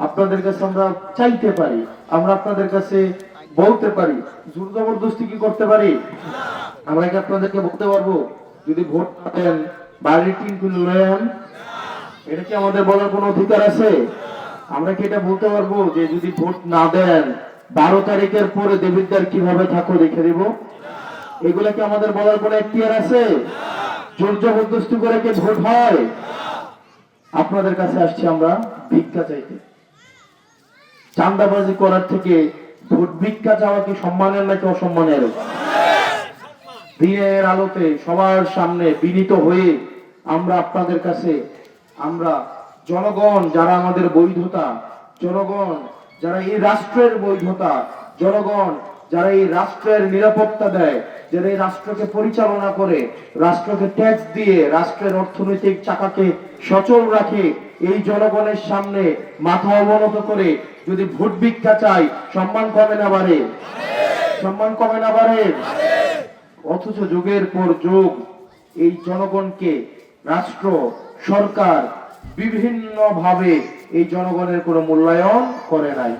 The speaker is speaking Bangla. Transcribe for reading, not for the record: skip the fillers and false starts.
আপনাদের কাছে আমরা চাইতে পারি, আমরা আপনাদের কাছে বলতে পারি, জোর জবরদস্তি কি করতে পারি? আমরা কি আপনাদেরকে বলতে পারবো যদি ভোট দেন বাড়ির টিন খুলে লয়েন? এটা কি আমাদের বলার কোনো অধিকার আছে? আমরা কি এটা বলতে পারবো যে যদি ভোট না দেন 12 তারিখের পরে দেবিদ্বার কিভাবে থাকো দেখে দিব? এগুলা কি আমাদের বলার কোনো এখতিয়ার আছে? জোর জবরদস্তি করে কি ভোট হয়? আপনাদের কাছে আসছি আমরা ভিক্ষা চাইতে। চাঁদাবাজি করার থেকে ভোট ভিক্ষা চাওয়া কি সম্মানের নাকি অসম্মানের? দিনের আলোতে সবার সামনে বিনীত হয়ে আমরা আপনাদের কাছে, আমরা জনগণ যারা আমাদের বৈধতা, জনগণ যারা এই রাষ্ট্রের বৈধতা, জনগণ যারা এই রাষ্ট্রের নিরাপত্তা দেয়, যারা এই রাষ্ট্রকে পরিচালনা করে, রাষ্ট্রকে ট্যাক্স দিয়ে রাষ্ট্রের অর্থনৈতিক চাকাকে সচল রাখে, এই জনগণের সামনে মাথা অবনত করে যদি ভোট ভিক্ষা চাই, সম্মান কমে না বাড়ে? সম্মান কমে না বাড়ে? অথচ যুগের পর যুগ এই জনগণকে রাষ্ট্র, সরকার বিভিন্ন ভাবে এই জনগণের কোনো মূল্যায়ন করে নাই।